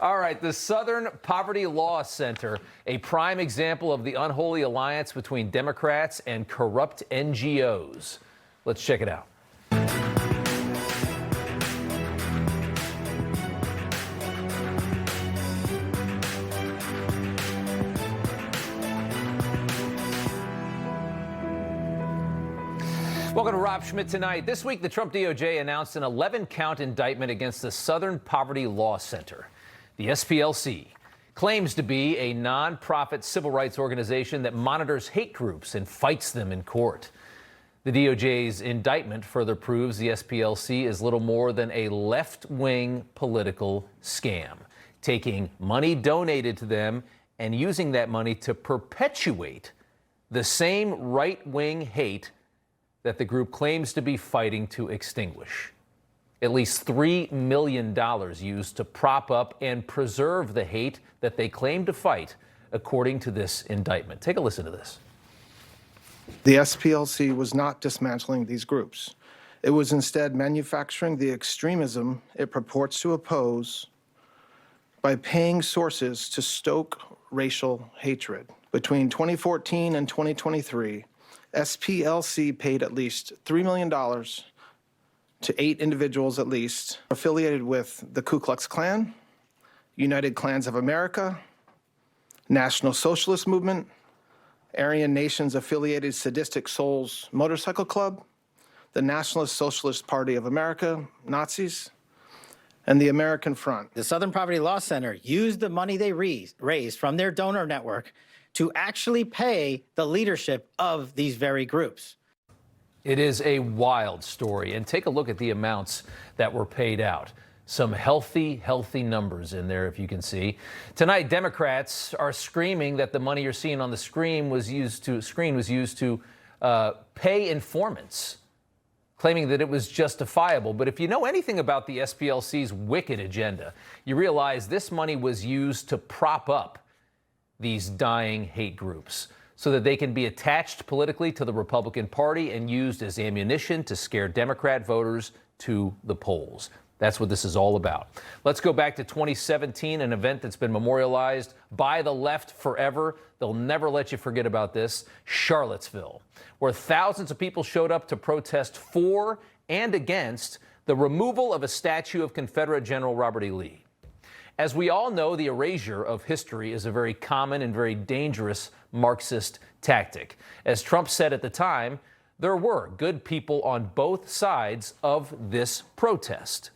All right, the Southern Poverty Law Center, a prime example of the unholy alliance between Democrats and corrupt NGOs. Let's check it out. Welcome to Rob Schmitt Tonight. This week, the Trump DOJ announced an 11-count indictment against the Southern Poverty Law Center. The SPLC claims to be a nonprofit civil rights organization that monitors hate groups and fights them in court. The DOJ's indictment further proves the SPLC is little more than a left-wing political scam, taking money donated to them and using that money to perpetuate the same right-wing hate that the group claims to be fighting to extinguish. At least $3 million used to prop up and preserve the hate that they claim to fight, according to this indictment. Take a listen to this. The SPLC was not dismantling these groups. It was instead manufacturing the extremism it purports to oppose by paying sources to stoke racial hatred. Between 2014 and 2023, SPLC paid at least $3 million to 8 individuals at least affiliated with the Ku Klux Klan, United Klans of America, National Socialist Movement, Aryan Nations affiliated Sadistic Souls Motorcycle Club, the Nationalist Socialist Party of America, Nazis, and the American Front. The Southern Poverty Law Center used the money they raised from their donor network to actually pay the leadership of these very groups. It is a wild story, and take a look at the amounts that were paid out. Some healthy numbers in there, if you can see. Tonight, Democrats are screaming that the money you're seeing on the screen was used to pay informants, claiming that it was justifiable. But if you know anything about the SPLC's wicked agenda, you realize this money was used to prop up these dying hate groups so that they can be attached politically to the Republican Party and used as ammunition to scare Democrat voters to the polls. That's what this is all about. Let's go back to 2017, an event that's been memorialized by the left forever. They'll never let you forget about this. Charlottesville, where thousands of people showed up to protest for and against the removal of a statue of Confederate General Robert E. Lee. As we all know, the erasure of history is a very common and very dangerous Marxist tactic. As Trump said at the time, there were good people on both sides of this protest.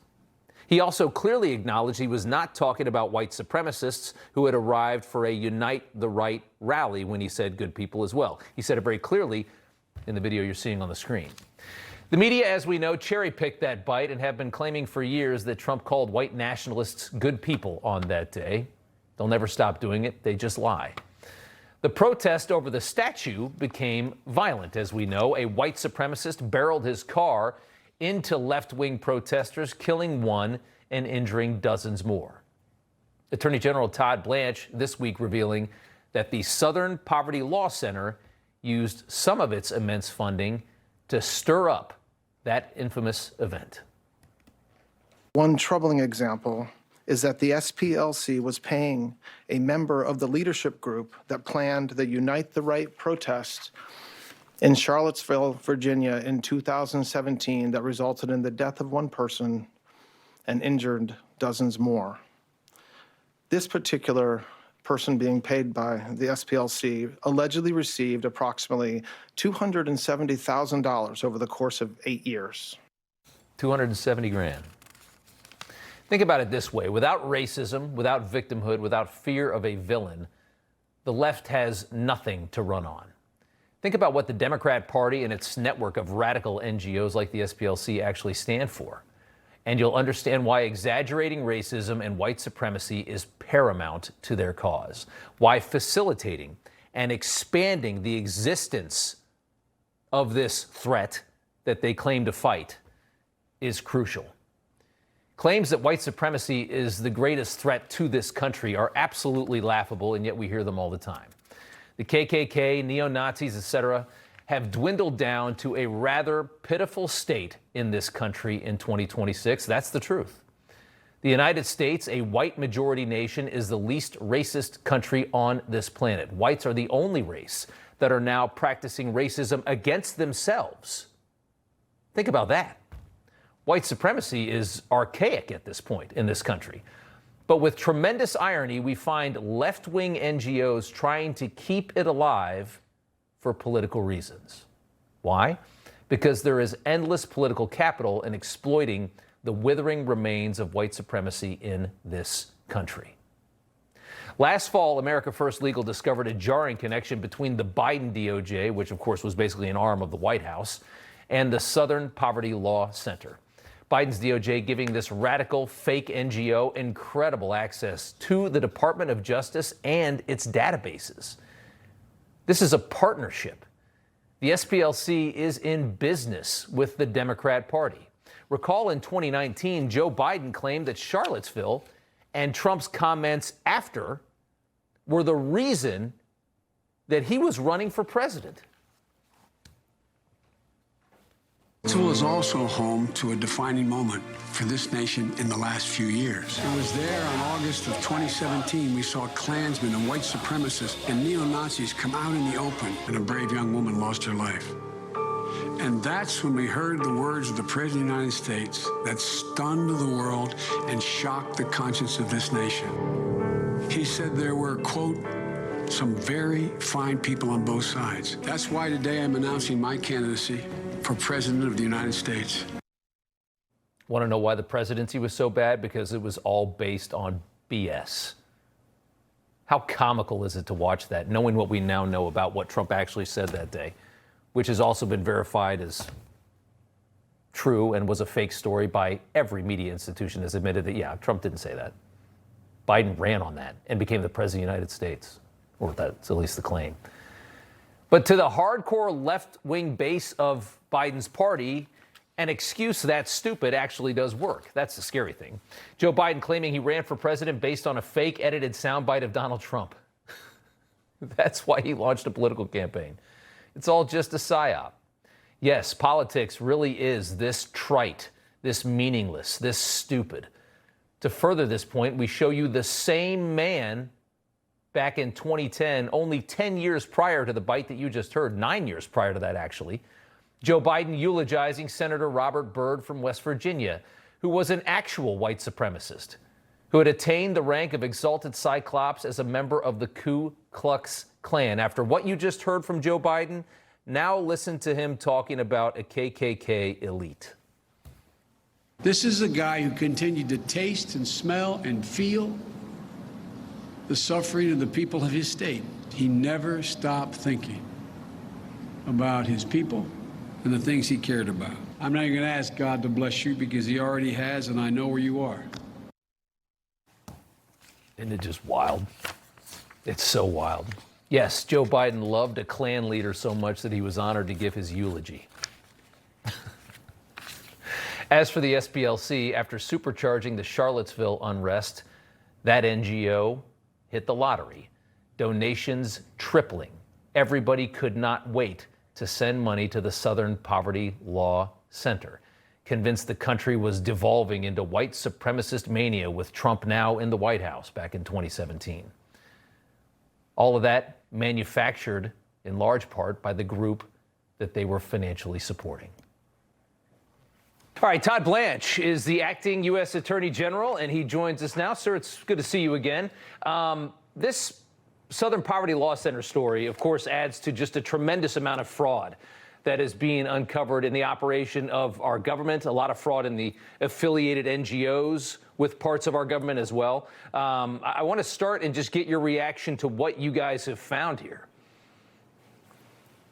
He also clearly acknowledged he was not talking about white supremacists who had arrived for a Unite the Right rally when he said good people as well. He said it very clearly in the video you're seeing on the screen. The media, as we know, cherry-picked that bite and have been claiming for years that Trump called white nationalists good people on that day. They'll never stop doing it. They just lie. The protest over the statue became violent, as we know. A white supremacist barreled his car into left-wing protesters, killing one and injuring dozens more. Attorney General Todd Blanche this week revealing that the Southern Poverty Law Center used some of its immense funding to stir up that infamous event. One troubling example is that the SPLC was paying a member of the leadership group that planned the Unite the Right protest in Charlottesville, Virginia in 2017 that resulted in the death of one person and injured dozens more. This particular person being paid by the SPLC allegedly received approximately $270,000 over the course of 8 years. 270 grand. Think about it this way. Without racism, without victimhood, without fear of a villain, the left has nothing to run on. Think about what the Democrat Party and its network of radical NGOs like the SPLC actually stand for. And you'll understand why exaggerating racism and white supremacy is paramount to their cause. Why facilitating and expanding the existence of this threat that they claim to fight is crucial. Claims that white supremacy is the greatest threat to this country are absolutely laughable, and yet we hear them all the time. The KKK, neo-Nazis, etc., have dwindled down to a rather pitiful state in this country in 2026. That's the truth. The United States, a white majority nation, is the least racist country on this planet. Whites are the only race that are now practicing racism against themselves. Think about that. White supremacy is archaic at this point in this country. But with tremendous irony, we find left-wing NGOs trying to keep it alive for political reasons. Why? Because there is endless political capital in exploiting the withering remains of white supremacy in this country. Last fall, America First Legal discovered a jarring connection between the Biden DOJ, which of course was basically an arm of the White House, and the Southern Poverty Law Center. Biden's DOJ giving this radical fake NGO incredible access to the Department of Justice and its databases. This is a partnership. The SPLC is in business with the Democrat Party. Recall in 2019, Joe Biden claimed that Charlottesville and Trump's comments after were the reason that he was running for president. Charlottesville is also home to a defining moment for this nation in the last few years. It was there on August of 2017 we saw Klansmen and white supremacists and neo-Nazis come out in the open, and a brave young woman lost her life. And that's when we heard the words of the President of the United States that stunned the world and shocked the conscience of this nation. He said there were, quote, some very fine people on both sides. That's why today I'm announcing my candidacy for President of the United States. Want to know why the presidency was so bad? Because it was all based on BS. How comical is it to watch that, knowing what we now know about what Trump actually said that day, which has also been verified as true and was a fake story by every media institution has admitted that, yeah, Trump didn't say that. Biden ran on that and became the president of the United States, or that's at least the claim. But to the hardcore left-wing base of Biden's party, an excuse that stupid actually does work. That's the scary thing. Joe Biden claiming he ran for president based on a fake edited soundbite of Donald Trump. That's why he launched a political campaign. It's all just a psyop. Yes, politics really is this trite, this meaningless, this stupid. To further this point, we show you the same man back in 2010, only 10 years prior to the bite that you just heard, 9 years prior to that, actually. Joe Biden eulogizing Senator Robert Byrd from West Virginia, who was an actual white supremacist, who had attained the rank of exalted Cyclops as a member of the Ku Klux Klan. After what you just heard from Joe Biden, now listen to him talking about a KKK elite. This is a guy who continued to taste and smell and feel the suffering of the people of his state. He never stopped thinking about his people and the things he cared about. I'm not even going to ask God to bless you because he already has, and I know where you are. Isn't it just wild? It's so wild. Yes, Joe Biden loved a Klan leader so much that he was honored to give his eulogy. As for the SPLC, after supercharging the Charlottesville unrest, that NGO hit the lottery. Donations tripling. Everybody could not wait to send money to the Southern Poverty Law Center. Convinced the country was devolving into white supremacist mania with Trump now in the White House back in 2017. All of that manufactured in large part by the group that they were financially supporting. All right, Todd Blanche is the acting U.S. Attorney General, and he joins us now. Sir, it's good to see you again. This Southern Poverty Law Center story, of course, adds to just a tremendous amount of fraud that is being uncovered in the operation of our government, a lot of fraud in the affiliated NGOs with parts of our government as well. I want to start and just get your reaction to what you guys have found here.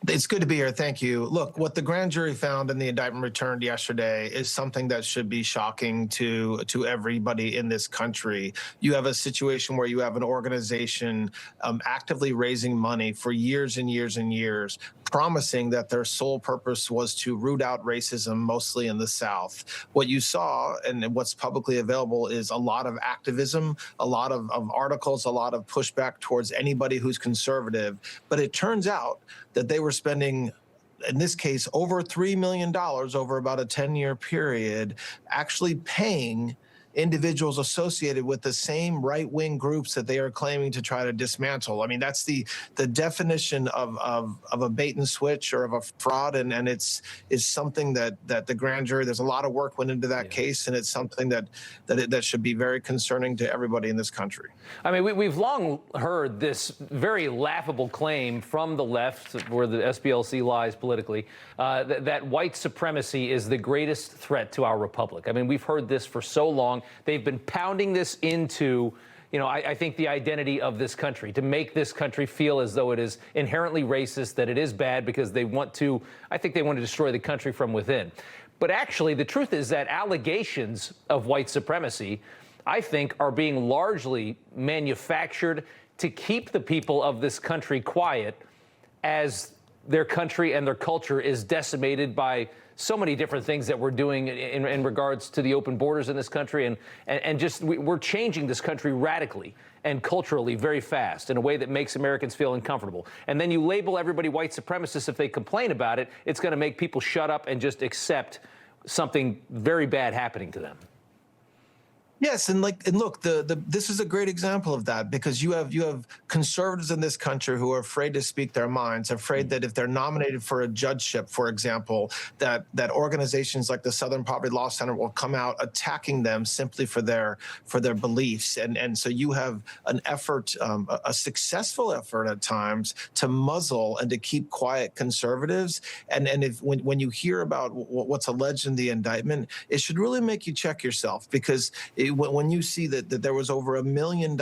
It's good to be here. Thank you. Look, what the grand jury found in the indictment returned yesterday is something that should be shocking to everybody in this country. You have a situation where you have an organization actively raising money for years and years and years, promising that their sole purpose was to root out racism, mostly in the South. What you saw and what's publicly available is a lot of activism, a lot of articles, a lot of pushback towards anybody who's conservative. But it turns out that they were spending, in this case, over $3 million over about a 10-year period, actually paying individuals associated with the same right-wing groups that they are claiming to try to dismantle. I mean, that's the definition of a bait and switch or of a fraud, and is something that the grand jury, there's a lot of work went into that case, and it's something that should be very concerning to everybody in this country. I mean, we've long heard this very laughable claim from the left, where the SPLC lies politically, that white supremacy is the greatest threat to our republic. I mean, we've heard this for so long. They've been pounding this into, I think, the identity of this country, to make this country feel as though it is inherently racist, that it is bad because they want to, I think they want to destroy the country from within. But actually, the truth is that allegations of white supremacy, I think, are being largely manufactured to keep the people of this country quiet as their country and their culture is decimated by so many different things that we're doing in regards to the open borders in this country. And just we're changing this country radically and culturally very fast in a way that makes Americans feel uncomfortable. And then you label everybody white supremacists if they complain about it. It's going to make people shut up and just accept something very bad happening to them. Yes, and look, this is a great example of that, because you have conservatives in this country who are afraid to speak their minds, afraid that if they're nominated for a judgeship, for example, that organizations like the Southern Poverty Law Center will come out attacking them simply for their beliefs, and so you have an effort, a successful effort at times, to muzzle and to keep quiet conservatives. And when you hear about what's alleged in the indictment, it should really make you check yourself, because when you see that there was over $1 million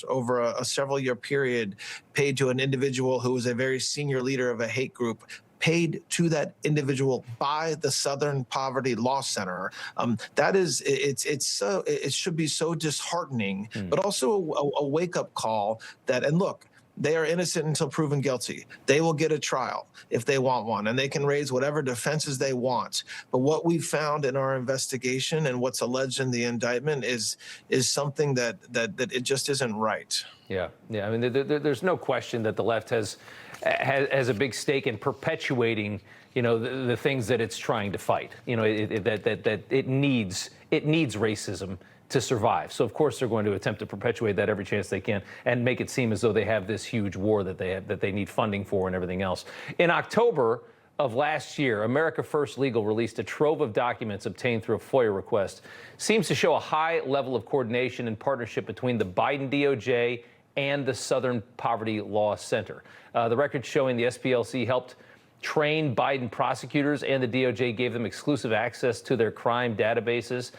over a several-year period paid to an individual who was a very senior leader of a hate group, paid to that individual by the Southern Poverty Law Center, it should be so disheartening, but also a wake-up call that, and look, they are innocent until proven guilty. They will get a trial if they want one, and they can raise whatever defenses they want. But what we found in our investigation and what's alleged in the indictment is something that it just isn't right. Yeah. I mean, there's no question that the left has a big stake in perpetuating, the things that it's trying to fight. That it needs racism to survive. So of course they're going to attempt to perpetuate that every chance they can and make it seem as though they have this huge war that they need funding for and everything else. In October of last year, America First Legal released a trove of documents obtained through a FOIA request. Seems to show a high level of coordination and partnership between the Biden DOJ and the Southern Poverty Law Center. The records showing the SPLC helped train Biden prosecutors, and the DOJ gave them exclusive access to their crime databases.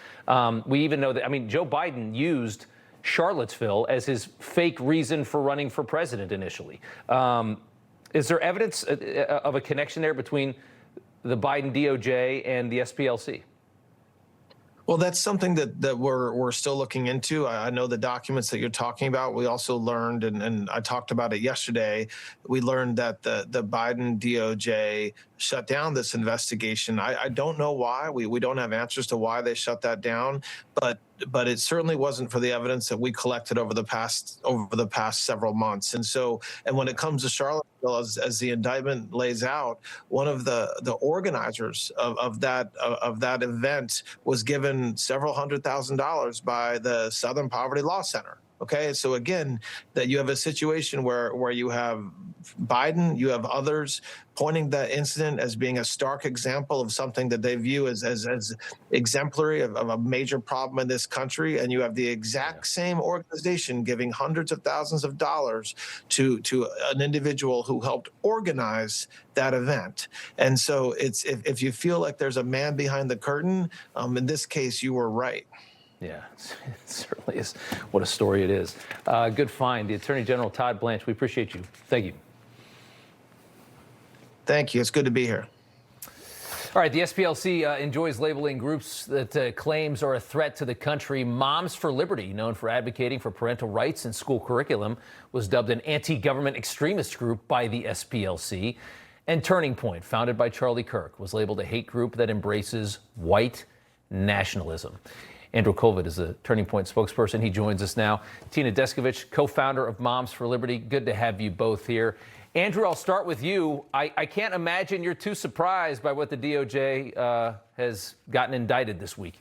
We even know that, Joe Biden used Charlottesville as his fake reason for running for president initially. Is there evidence of a connection there between the Biden DOJ and the SPLC? Well, that's something that we're still looking into. I know the documents that you're talking about. We also learned, and I talked about it yesterday, we learned that the Biden DOJ shut down this investigation. I don't know why. We don't have answers to why they shut that down, but it certainly wasn't for the evidence that we collected over the past several months. And when it comes to Charlottesville, as the indictment lays out, one of the organizers of that event was given several $100,000 by the Southern Poverty Law Center. Okay, so again, that you have a situation where you have Biden, you have others pointing that incident as being a stark example of something that they view as exemplary of a major problem in this country, and you have the exact same organization giving hundreds of thousands of dollars to an individual who helped organize that event. And so it's if you feel like there's a man behind the curtain, in this case, you were right. Yeah, it certainly is. What a story it is. Good find. The Attorney General, Todd Blanche, we appreciate you. Thank you. Thank you. It's good to be here. All right, the SPLC enjoys labeling groups that claims are a threat to the country. Moms for Liberty, known for advocating for parental rights in school curriculum, was dubbed an anti-government extremist group by the SPLC. And Turning Point, founded by Charlie Kirk, was labeled a hate group that embraces white nationalism. Andrew Kolvet is the Turning Point spokesperson. He joins us now. Tina Descovich, co-founder of Moms for Liberty. Good to have you both here. Andrew, I'll start with you. I can't imagine you're too surprised by what the DOJ has gotten indicted this week.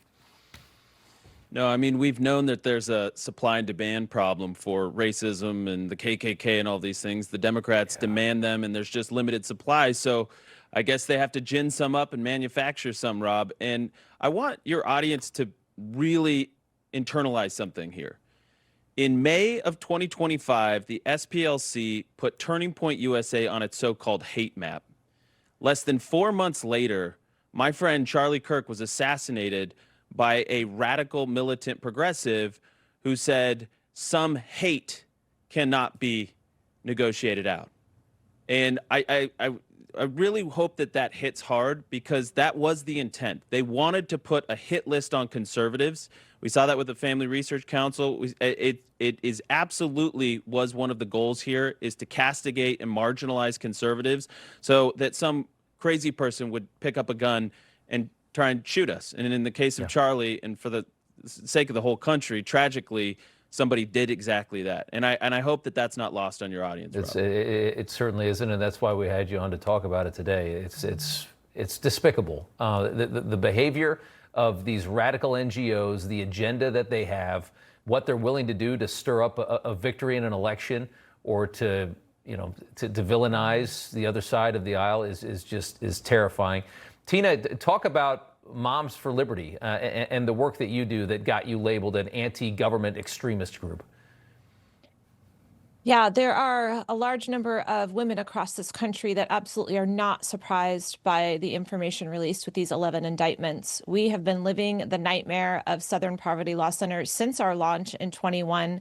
No, I mean, we've known that there's a supply and demand problem for racism and the KKK and all these things. The Democrats demand them, and there's just limited supply. So I guess they have to gin some up and manufacture some, Rob. And I want your audience to really internalize something here. In May of 2025, the SPLC put Turning Point USA on its so-called hate map. Less than 4 months later, my friend Charlie Kirk was assassinated by a radical militant progressive who said some hate cannot be negotiated out. And I really hope that that hits hard, because that was the intent. They wanted to put a hit list on conservatives. We saw that with the Family Research Council. It is absolutely was one of the goals here, is to castigate and marginalize conservatives so that some crazy person would pick up a gun and try and shoot us. And in the case of Charlie, and for the sake of the whole country, tragically, somebody did exactly that. And I hope that that's not lost on your audience. It certainly isn't, and that's why we had you on to talk about it today. It's despicable. The behavior of these radical NGOs, the agenda that they have, what they're willing to do to stir up a victory in an election, or to villainize the other side of the aisle is terrifying. Tina, talk about Moms for Liberty and the work that you do that got you labeled an anti-government extremist group. Yeah, there are a large number of women across this country that absolutely are not surprised by the information released with these 11 indictments. We have been living the nightmare of Southern Poverty Law Center since our launch in 21.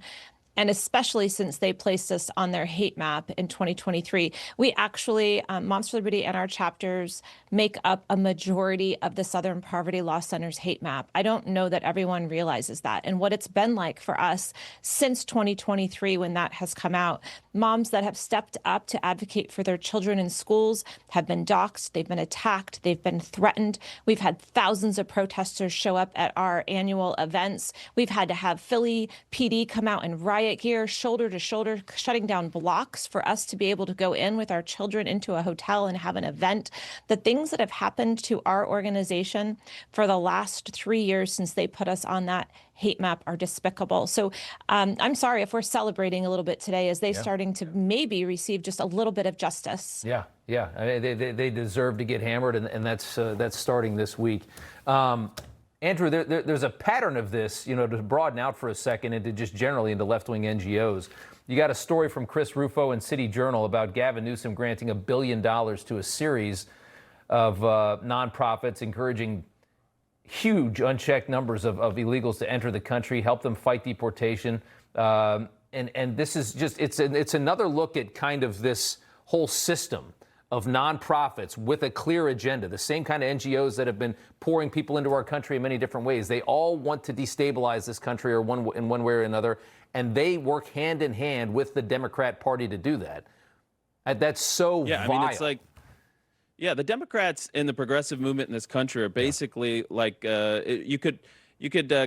And especially since they placed us on their hate map in 2023. We actually, Moms for Liberty and our chapters, make up a majority of the Southern Poverty Law Center's hate map. I don't know that everyone realizes that. And what it's been like for us since 2023, when that has come out, moms that have stepped up to advocate for their children in schools have been doxxed, they've been attacked, they've been threatened. We've had thousands of protesters show up at our annual events. We've had to have Philly PD come out and riot gear, shoulder to shoulder, shutting down blocks for us to be able to go in with our children into a hotel and have an event. The things that have happened to our organization for the last 3 years since they put us on that hate map are despicable. So I'm sorry if we're celebrating a little bit today as they starting to maybe receive just a little bit of justice. Yeah. I mean, they deserve to get hammered, and that's starting this week. Andrew, there's a pattern of this, to broaden out for a second into just generally into left-wing NGOs. You got a story from Chris Rufo in City Journal about Gavin Newsom granting $1 billion to a series of nonprofits, encouraging huge unchecked numbers of illegals to enter the country, help them fight deportation. And this is just, it's another look at kind of this whole system of nonprofits with a clear agenda, the same kind of NGOs that have been pouring people into our country in many different ways. They all want to destabilize this country in one way or another, and they work hand in hand with the Democrat Party to do that. That's so vile. I mean, it's like, the Democrats and the progressive movement in this country are basically like, you could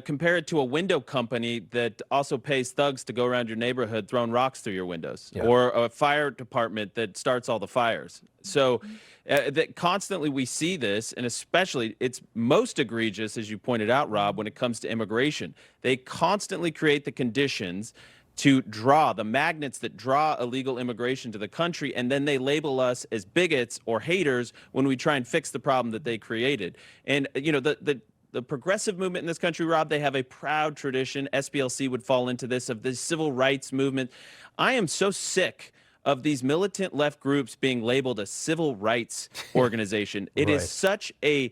compare it to a window company that also pays thugs to go around your neighborhood throwing rocks through your windows, or a fire department that starts all the fires. So that constantly we see this, and especially it's most egregious, as you pointed out, Rob, when it comes to immigration. They constantly create the conditions to draw the magnets that draw illegal immigration to the country, and then they label us as bigots or haters when we try and fix the problem that they created. And the progressive movement in this country, Rob, they have a proud tradition. SPLC would fall into this, of the civil rights movement. I am so sick of these militant left groups being labeled a civil rights organization. It is such a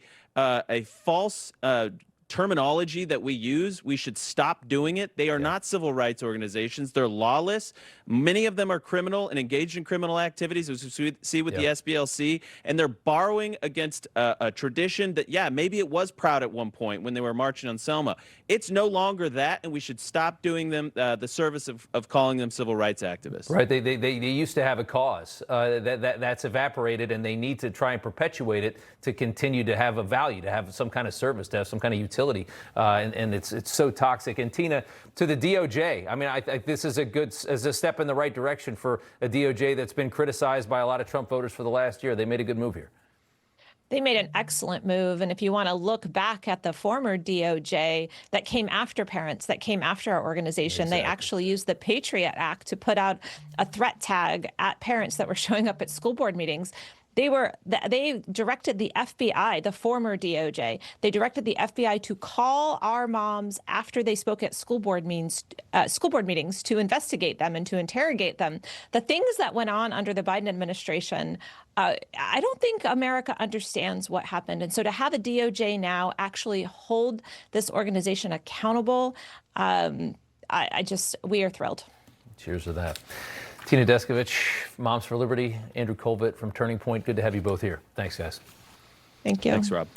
false terminology that we use. We should stop doing it. They are not civil rights organizations. They're lawless. Many of them are criminal and engaged in criminal activities, as we see with the SPLC, and they're borrowing against a tradition that, maybe it was proud at one point when they were marching on Selma. It's no longer that, and we should stop doing them the service of calling them civil rights activists. Right. They used to have a cause that's evaporated, and they need to try and perpetuate it to continue to have a value, to have some kind of service, to have some kind of utility. And it's so toxic. And Tina, to the DOJ, I mean, I think this is a step in the right direction for a DOJ that's been criticized by a lot of Trump voters for the last year. They made a good move here. They made an excellent move. And if you want to look back at the former DOJ that came after parents, that came after our organization, they actually used the Patriot Act to put out a threat tag at parents that were showing up at school board meetings. They directed the FBI, the former DOJ, they directed the FBI to call our moms after they spoke at school board meetings to investigate them and to interrogate them. The things that went on under the Biden administration, I don't think America understands what happened. And so to have a DOJ now actually hold this organization accountable, we are thrilled. Cheers to that. Tina Descovich, Moms for Liberty, Andrew Kolvet from Turning Point. Good to have you both here. Thanks, guys. Thank you. Thanks, Rob.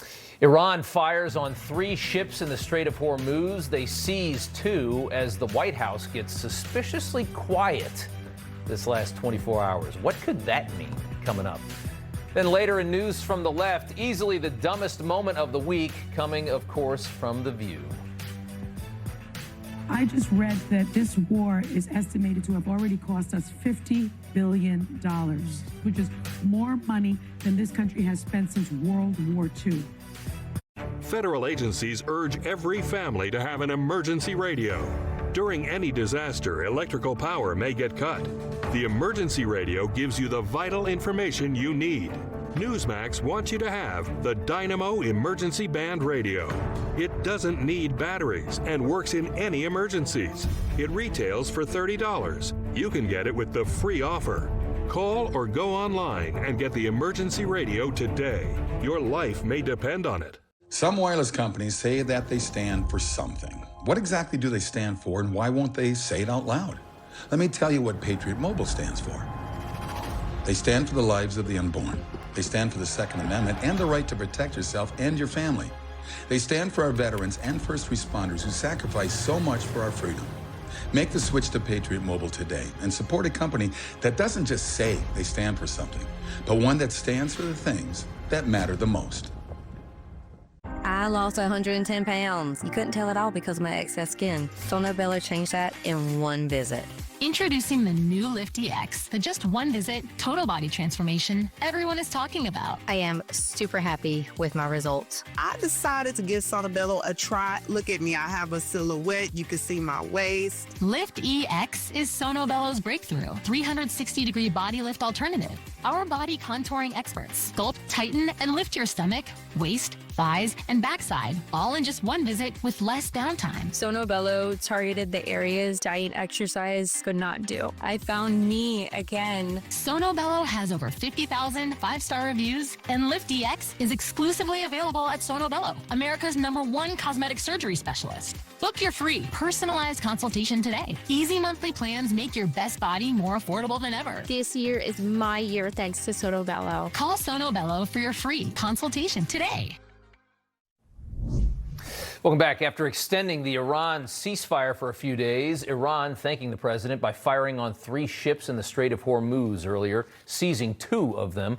Iran fires on 3 ships in the Strait of Hormuz. They seize 2 as the White House gets suspiciously quiet this last 24 hours. What could that mean? Coming up. Then later in news from the left, easily the dumbest moment of the week, coming, of course, from The View. I just read that this war is estimated to have already cost us $50 billion, which is more money than this country has spent since World War II. Federal agencies urge every family to have an emergency radio. During any disaster, electrical power may get cut. The emergency radio gives you the vital information you need. Newsmax wants you to have the Dynamo Emergency Band Radio. It doesn't need batteries and works in any emergencies. It retails for $30. You can get it with the free offer. Call or go online and get the emergency radio today. Your life may depend on it. Some wireless companies say that they stand for something. What exactly do they stand for, and why won't they say it out loud? Let me tell you what Patriot Mobile stands for. They stand for the lives of the unborn. They stand for the Second Amendment and the right to protect yourself and your family. They stand for our veterans and first responders who sacrifice so much for our freedom. Make the switch to Patriot Mobile today and support a company that doesn't just say they stand for something, but one that stands for the things that matter the most. I lost 110 pounds. You couldn't tell it all because of my excess skin. Sono Bello changed that in one visit. Introducing the new Lift EX, the just one visit, total body transformation everyone is talking about. I am super happy with my results. I decided to give Sono Bello a try. Look at me, I have a silhouette. You can see my waist. Lift EX is Sono Bello's breakthrough 360-degree body lift alternative. Our body contouring experts sculpt, tighten, and lift your stomach, waist, thighs, and backside, all in just one visit with less downtime. Sono Bello targeted the areas diet exercise could not do. I found me again. Sono Bello has over 50,000 5-star reviews, and Lift EX is exclusively available at Sono Bello, America's #1 cosmetic surgery specialist. Book your free, personalized consultation today. Easy monthly plans make your best body more affordable than ever. This year is my year thanks to Sono Bello. Call Sono Bello for your free consultation today. Welcome back. After extending the Iran ceasefire for a few days, Iran thanking the president by firing on 3 ships in the Strait of Hormuz earlier, seizing 2 of them.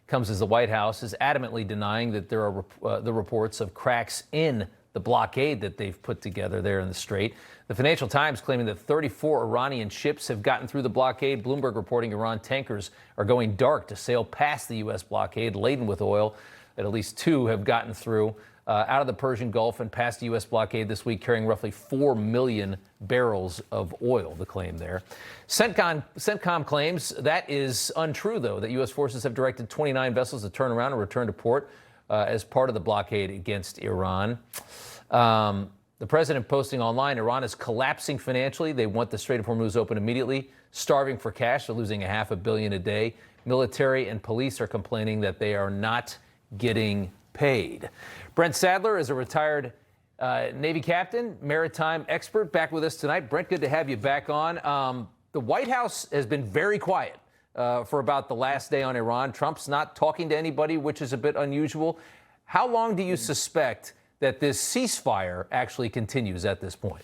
Comes as the White House is adamantly denying that there are the reports of cracks in the blockade that they've put together there in the Strait. The Financial Times claiming that 34 Iranian ships have gotten through the blockade. Bloomberg reporting Iran tankers are going dark to sail past the U.S. blockade laden with oil. That at least 2 have gotten through out of the Persian Gulf and past the U.S. blockade this week, carrying roughly 4 million barrels of oil, the claim there. CENTCOM claims that is untrue, though, that U.S. forces have directed 29 vessels to turn around and return to port as part of the blockade against Iran. The president posting online, Iran is collapsing financially. They want the Strait of Hormuz open immediately, starving for cash. They're losing $500 million a day. Military and police are complaining that they are not getting paid. Brent Sadler is a retired Navy captain, maritime expert, back with us tonight. Brent, good to have you back on. The White House has been very quiet for about the last day on Iran. Trump's not talking to anybody, which is a bit unusual. How long do you suspect that this ceasefire actually continues at this point?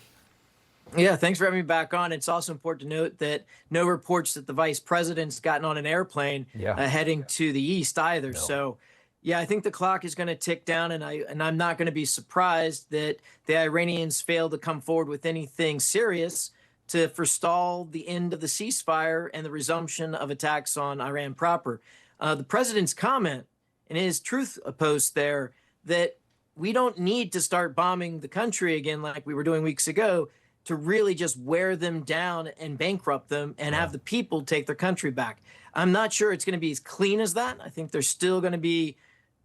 Yeah, thanks for having me back on. It's also important to note that no reports that the vice president's gotten on an airplane heading to the east either. No. So, yeah, I think the clock is going to tick down, and I'm not going to be surprised that the Iranians fail to come forward with anything serious to forestall the end of the ceasefire and the resumption of attacks on Iran proper. The president's comment in his truth post there that we don't need to start bombing the country again like we were doing weeks ago to really just wear them down and bankrupt them and have the people take their country back. I'm not sure it's going to be as clean as that. I think there's still going to be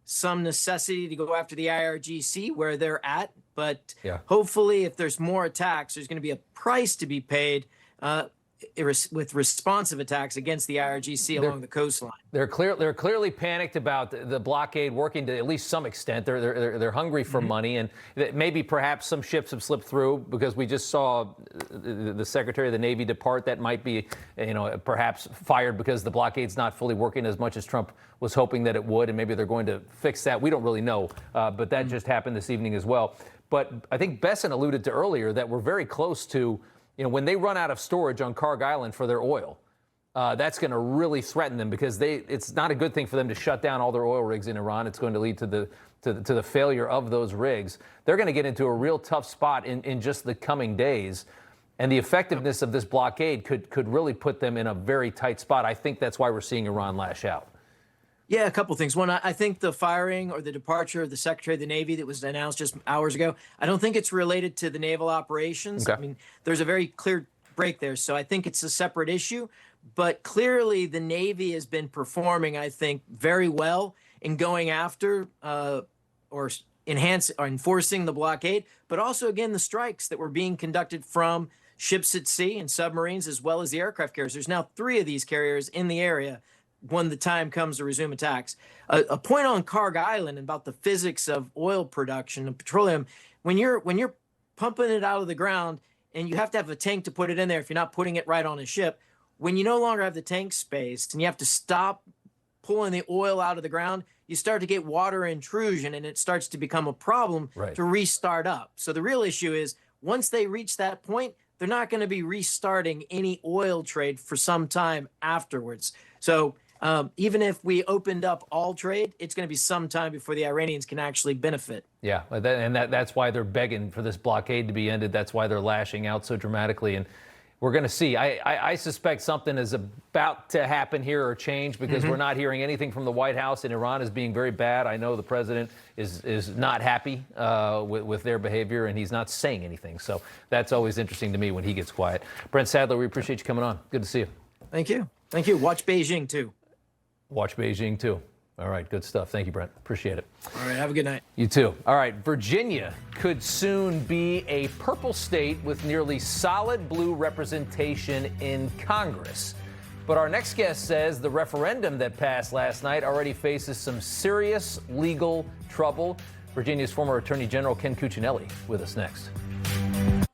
some necessity to go after the IRGC where they're at. But hopefully if there's more attacks, there's going to be a price to be paid with responsive attacks against the IRGC along the coastline. They're clearly panicked about the blockade working to at least some extent. They're hungry for money, and maybe perhaps some ships have slipped through because we just saw the Secretary of the Navy depart. That might be, perhaps fired because the blockade's not fully working as much as Trump was hoping that it would, and maybe they're going to fix that. We don't really know, but that just happened this evening as well. But I think Besson alluded to earlier that we're very close to, when they run out of storage on Karg Island for their oil, that's going to really threaten them because it's not a good thing for them to shut down all their oil rigs in Iran. It's going to lead to the failure of those rigs. They're going to get into a real tough spot in just the coming days. And the effectiveness of this blockade could really put them in a very tight spot. I think that's why we're seeing Iran lash out. Yeah, a couple things. One, I think the firing or the departure of the Secretary of the Navy that was announced just hours ago, I don't think it's related to the naval operations. I mean, there's a very clear break there. So I think it's a separate issue. But clearly the Navy has been performing, I think, very well in going after or enforcing the blockade, but also, again, the strikes that were being conducted from ships at sea and submarines, as well as the aircraft carriers. There's now 3 of these carriers in the area when the time comes to resume attacks. A point on Karg Island about the physics of oil production and petroleum, when you're pumping it out of the ground and you have to have a tank to put it in there if you're not putting it right on a ship, when you no longer have the tank space and you have to stop pulling the oil out of the ground, you start to get water intrusion and it starts to become a problem to restart up. So the real issue is once they reach that point, they're not going to be restarting any oil trade for some time afterwards. So even if we opened up all trade, it's going to be some time before the Iranians can actually benefit. Yeah, and that's why they're begging for this blockade to be ended. That's why they're lashing out so dramatically. And we're going to see. I suspect something is about to happen here or change because we're not hearing anything from the White House, and Iran is being very bad. I know the president is not happy with their behavior, and he's not saying anything. So that's always interesting to me when he gets quiet. Brent Sadler, we appreciate you coming on. Good to see you. Thank you. Thank you. Watch Beijing, too. Watch Beijing, too. All right, good stuff. Thank you, Brent. Appreciate it. All right, have a good night. You too. All right, Virginia could soon be a purple state with nearly solid blue representation in Congress. But our next guest says the referendum that passed last night already faces some serious legal trouble. Virginia's former Attorney General Ken Cuccinelli with us next.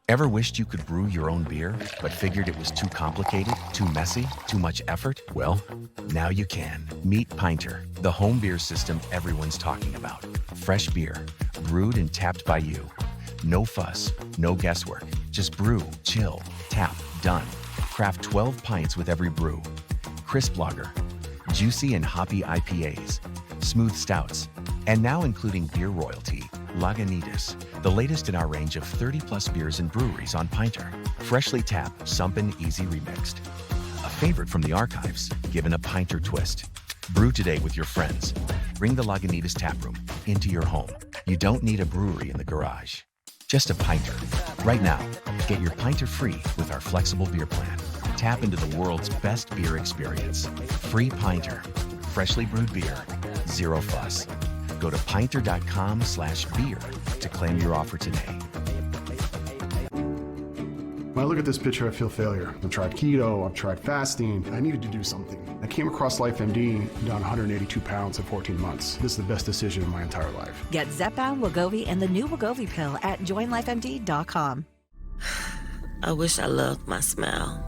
Ever wished you could brew your own beer, but figured it was too complicated, too messy, too much effort? Well, now you can. Meet Pinter, the home beer system everyone's talking about. Fresh beer, brewed and tapped by you. No fuss, no guesswork. Just brew, chill, tap, done. Craft 12 pints with every brew. Crisp lager, juicy and hoppy IPAs, smooth stouts, and now including beer royalty, Lagunitas, the latest in our range of 30-plus beers and breweries on Pinter. Freshly tapped, sumpin' easy remixed. A favorite from the archives, given a Pinter twist. Brew today with your friends. Bring the Lagunitas taproom into your home. You don't need a brewery in the garage. Just a Pinter. Right now, get your Pinter free with our flexible beer plan. Tap into the world's best beer experience. Free Pinter. Freshly brewed beer. Zero fuss. Go to pinter.com/beer to claim your offer today. When I look at this picture, I feel failure. I've tried keto, I've tried fasting. I needed to do something. I came across LifeMD, down 182 pounds in 14 months. This is the best decision of my entire life. Get Zepbound, Wegovy, and the new Wegovy pill at joinlifemd.com. I wish I loved my smile.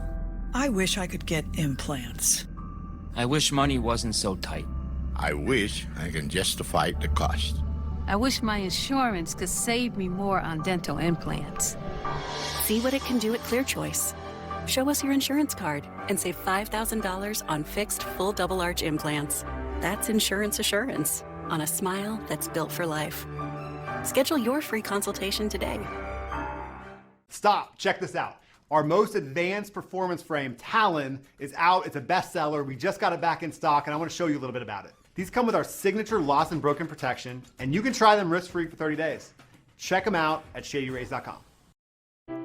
I wish I could get implants. I wish money wasn't so tight. I wish I can justify the cost. I wish my insurance could save me more on dental implants. See what it can do at ClearChoice. Show us your insurance card and save $5,000 on fixed full double arch implants. That's insurance assurance on a smile that's built for life. Schedule your free consultation today. Stop, check this out. Our most advanced performance frame, Talon, is out. It's a bestseller. We just got it back in stock, and I want to show you a little bit about it. These come with our signature lost and broken protection, and you can try them risk-free for 30 days. Check them out at shadyrays.com.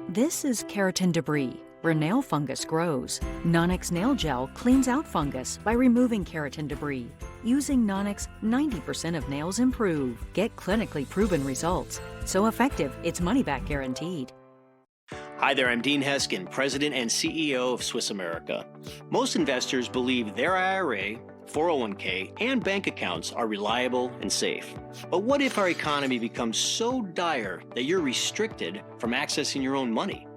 This is keratin debris, where nail fungus grows. Nonix nail gel cleans out fungus by removing keratin debris. Using Nonix, 90% of nails improve. Get clinically proven results. So effective, it's money-back guaranteed. Hi there, I'm Dean Heskin, President and CEO of Swiss America. Most investors believe their IRA, 401k, and bank accounts are reliable and safe. But what if our economy becomes so dire that you're restricted from accessing your own money?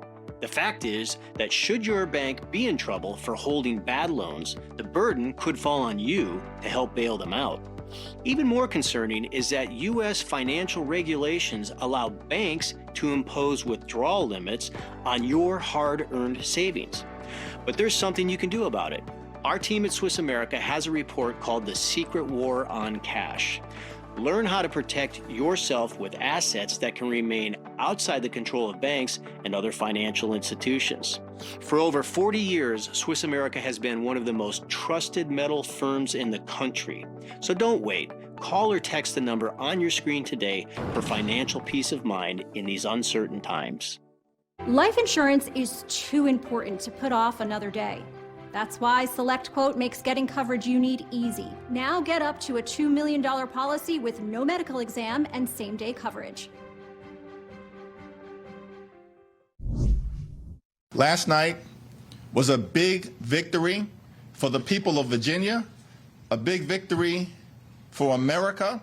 The fact is that should your bank be in trouble for holding bad loans, the burden could fall on you to help bail them out. Even more concerning is that U.S. financial regulations allow banks to impose withdrawal limits on your hard-earned savings. But there's something you can do about it. Our team at Swiss America has a report called The Secret War on Cash. Learn how to protect yourself with assets that can remain outside the control of banks and other financial institutions. For over 40 years, Swiss America has been one of the most trusted metal firms in the country. So don't wait. Call or text the number on your screen today for financial peace of mind in these uncertain times. Life insurance is too important to put off another day. That's why SelectQuote makes getting coverage you need easy. Now get up to a $2 million policy with no medical exam and same-day coverage. Last night was a big victory for the people of Virginia, a big victory for America,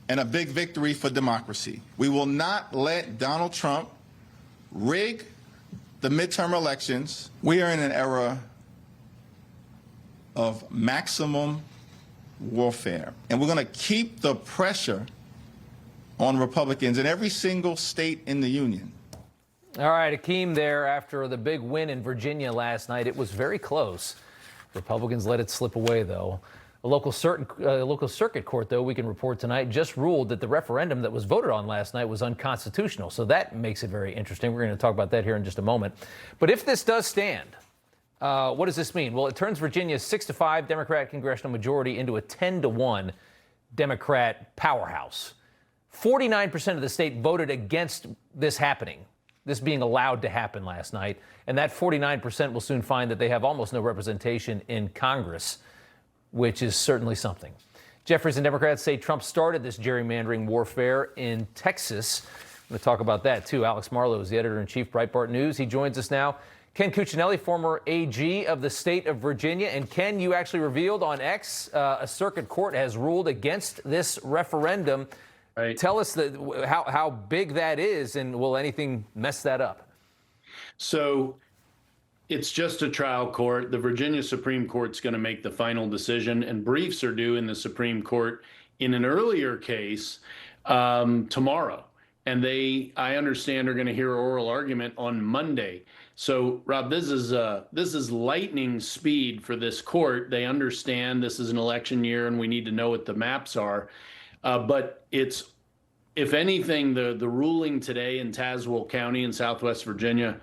and a big victory for democracy. We will not let Donald Trump rig the midterm elections. We are in an era of maximum warfare. And we're going to keep the pressure on Republicans in every single state in the union. All right, Akeem there after the big win in Virginia last night. It was very close. Republicans let it slip away, though. A local circuit court, though, we can report tonight, just ruled that the referendum that was voted on last night was unconstitutional. So that makes it very interesting. We're going to talk about that here in just a moment. But if this does stand, what does this mean? Well, it turns Virginia's 6-5 Democrat congressional majority into a 10-1 Democrat powerhouse. 49% of the state voted against this happening, this being allowed to happen last night. And that 49% will soon find that they have almost no representation in Congress, which is certainly something. Jeffries and Democrats say Trump started this gerrymandering warfare in Texas. I'm going to talk about that, too. Alex Marlow is the editor-in-chief, Breitbart News. He joins us now. Ken Cuccinelli, former AG of the state of Virginia. And Ken, you actually revealed on X a circuit court has ruled against this referendum. Right. Tell us how big that is, and will anything mess that up? So it's just a trial court. The Virginia Supreme Court's going to make the final decision, and briefs are due in the Supreme Court in an earlier case tomorrow. And I understand, are going to hear oral argument on Monday. So, Rob, this is lightning speed for this court. They understand this is an election year and we need to know what the maps are. But it's, if anything, the ruling today in Tazewell County in Southwest Virginia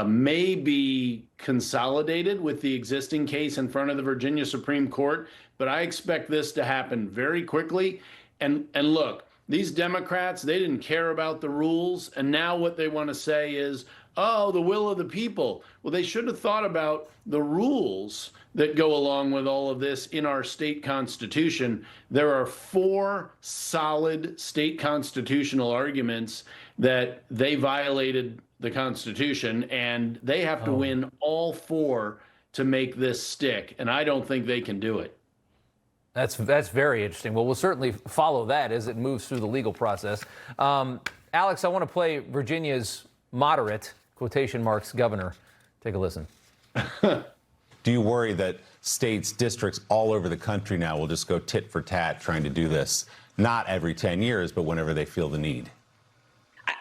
may be consolidated with the existing case in front of the Virginia Supreme Court. But I expect this to happen very quickly. And look, these Democrats, they didn't care about the rules. And now what they want to say is, oh, the will of the people. Well, they should have thought about the rules that go along with all of this in our state constitution. There are 4 solid state constitutional arguments that they violated the Constitution, and they have to win all 4 to make this stick. And I don't think they can do it. That's very interesting. Well, we'll certainly follow that as it moves through the legal process. Alex, I want to play Virginia's moderate, quotation marks, governor. Take a listen. Do you worry that states, districts all over the country now will just go tit for tat trying to do this, not every 10 years, but whenever they feel the need?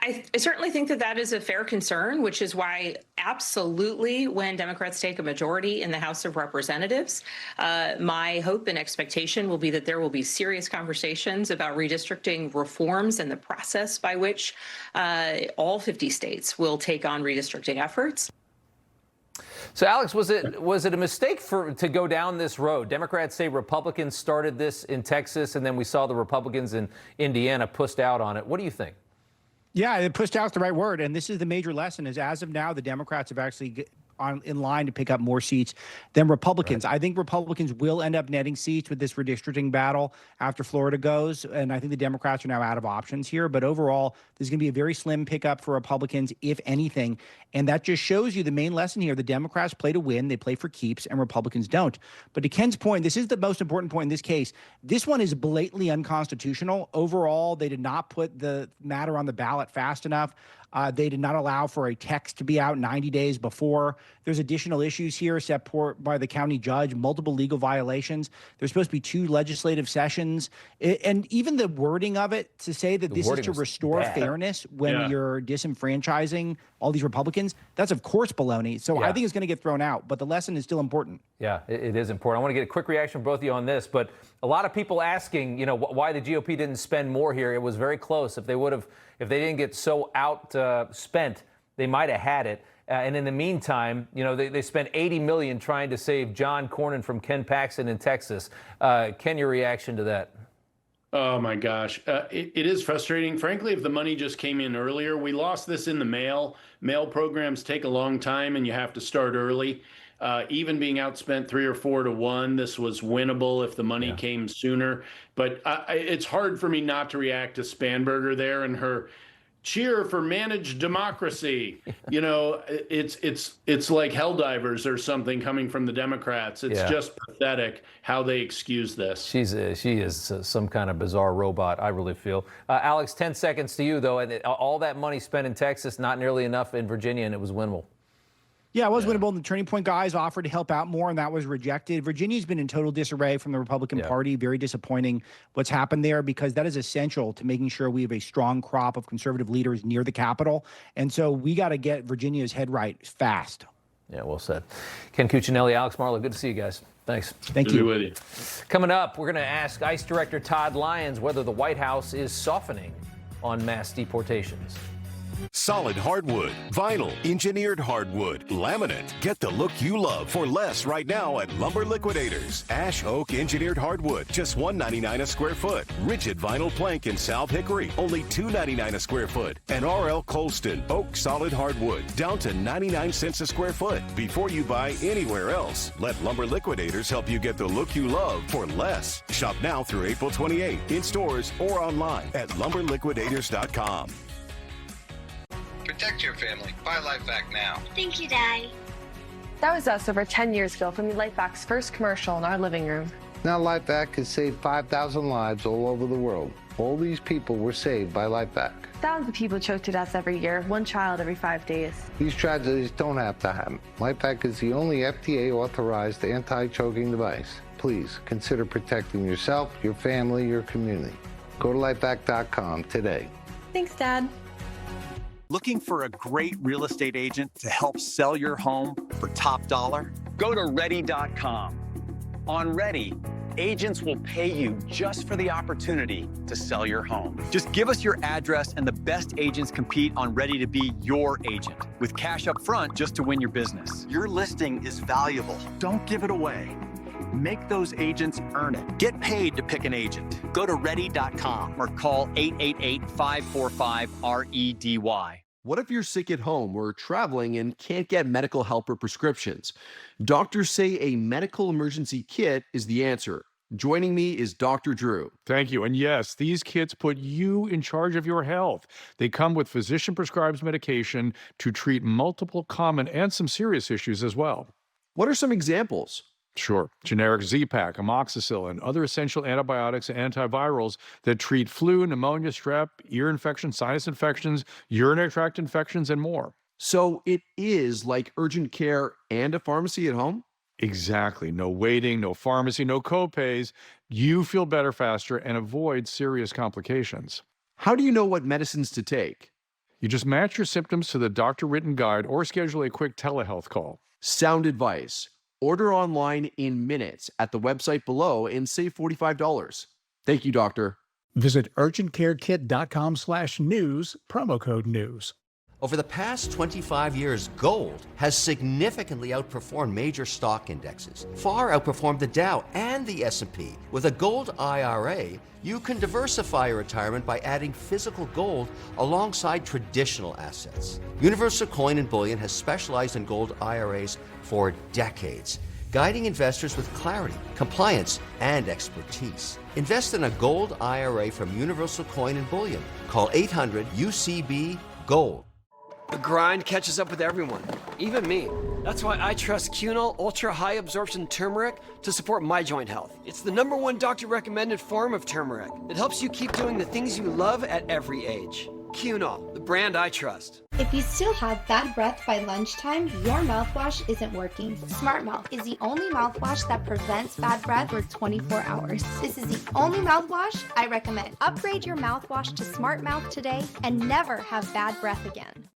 I certainly think that is a fair concern, which is why absolutely when Democrats take a majority in the House of Representatives, my hope and expectation will be that there will be serious conversations about redistricting reforms and the process by which all 50 states will take on redistricting efforts. So, Alex, was it a mistake to go down this road? Democrats say Republicans started this in Texas, and then we saw the Republicans in Indiana pushed out on it. What do you think? Yeah, it pushed out the right word, and this is the major lesson. Is as of now, the Democrats have actually in line to pick up more seats than Republicans. Right. I think Republicans will end up netting seats with this redistricting battle after Florida goes, and I think the Democrats are now out of options here. But overall, there's going to be a very slim pickup for Republicans, if anything, and that just shows you the main lesson here. The Democrats play to win, they play for keeps, and Republicans don't. But to Ken's point, this is the most important point in this case. This one is blatantly unconstitutional. Overall, they did not put the matter on the ballot fast enough. They did not allow for a text to be out 90 days before. There's additional issues here set forth by the county judge, multiple legal violations. There's supposed to be 2 legislative sessions. And even the wording of it to say that this is to restore fairness when you're disenfranchising all these Republicans, that's of course baloney. So I think it's going to get thrown out, but the lesson is still important. Yeah, it is important. I want to get a quick reaction from both of you on this, but a lot of people asking, why the GOP didn't spend more here. It was very close. If they didn't get so spent, they might have had it. And in the meantime, they spent $80 million trying to save John Cornyn from Ken Paxton in Texas. Ken, your reaction to that? Oh, my gosh. It is frustrating. Frankly, if the money just came in earlier, we lost this in the mail. Mail programs take a long time, and you have to start early. Even being outspent 3 or 4 to 1, this was winnable if the money came sooner. But it's hard for me not to react to Spanberger there and her cheer for managed democracy. It's like Helldivers or something coming from the Democrats. It's just pathetic how they excuse this. She is some kind of bizarre robot, I really feel. Alex, 10 seconds to you, though. And all that money spent in Texas, not nearly enough in Virginia, and it was winnable. Yeah, it was winnable. The Turning Point guys offered to help out more, and that was rejected. Virginia's been in total disarray from the Republican Party. Very disappointing what's happened there, because that is essential to making sure we have a strong crop of conservative leaders near the Capitol. And so we got to get Virginia's head right fast. Yeah, well said. Ken Cuccinelli, Alex Marlow, good to see you guys. Thanks. Thank you. Good to be with you. Coming up, we're going to ask ICE Director Todd Lyons whether the White House is softening on mass deportations. Solid hardwood, vinyl, engineered hardwood, laminate. Get the look you love for less right now at Lumber Liquidators. Ash oak engineered hardwood, just $1.99 a square foot. Rigid vinyl plank and South Hickory, only $2.99 a square foot. And R.L. Colston oak solid hardwood, down to 99 cents a square foot. Before you buy anywhere else, let Lumber Liquidators help you get the look you love for less. Shop now through April 28 in stores or online at lumberliquidators.com. Protect your family. Buy LifeVac now. Thank you, Daddy. That was us over 10 years ago from LifeVac's first commercial in our living room. Now LifeVac has saved 5,000 lives all over the world. All these people were saved by LifeVac. Thousands of people choke to death every year, one child every 5 days. These tragedies don't have to happen. LifeVac is the only FDA-authorized anti-choking device. Please consider protecting yourself, your family, your community. Go to lifevac.com today. Thanks, Dad. Looking for a great real estate agent to help sell your home for top dollar? Go to Ready.com. On Ready, agents will pay you just for the opportunity to sell your home. Just give us your address and the best agents compete on Ready to be your agent, with cash up front just to win your business. Your listing is valuable. Don't give it away. Make those agents earn it. Get paid to pick an agent. Go to Ready.com or call 888-545-REDY. What if you're sick at home or traveling and can't get medical help or prescriptions? Doctors say a medical emergency kit is the answer. Joining me is Dr. Drew. Thank you. And yes, these kits put you in charge of your health. They come with physician-prescribed medication to treat multiple common and some serious issues as well. What are some examples? Sure. Generic Z-Pak, amoxicillin, other essential antibiotics and antivirals that treat flu, pneumonia, strep, ear infections, sinus infections, urinary tract infections, and more. So it is like urgent care and a pharmacy at home? Exactly. No waiting, no pharmacy, no copays. You feel better faster and avoid serious complications. How do you know what medicines to take? You just match your symptoms to the doctor-written guide or schedule a quick telehealth call. Sound advice. Order online in minutes at the website below and save $45. Thank you, doctor. Visit urgentcarekit.com/news, promo code news. Over the past 25 years, gold has significantly outperformed major stock indexes, far outperformed the Dow and the S&P. With a gold IRA, you can diversify your retirement by adding physical gold alongside traditional assets. Universal Coin and Bullion has specialized in gold IRAs for decades, guiding investors with clarity, compliance, and expertise. Invest in a gold IRA from Universal Coin and Bullion. Call 800-UCB-GOLD. The grind catches up with everyone, even me. That's why I trust Cunol Ultra High Absorption Turmeric to support my joint health. It's the #1 doctor-recommended form of turmeric that helps you keep doing the things you love at every age. Cunol, the brand I trust. If you still have bad breath by lunchtime, your mouthwash isn't working. Smart Mouth is the only mouthwash that prevents bad breath for 24 hours. This is the only mouthwash I recommend. Upgrade your mouthwash to Smart Mouth today and never have bad breath again.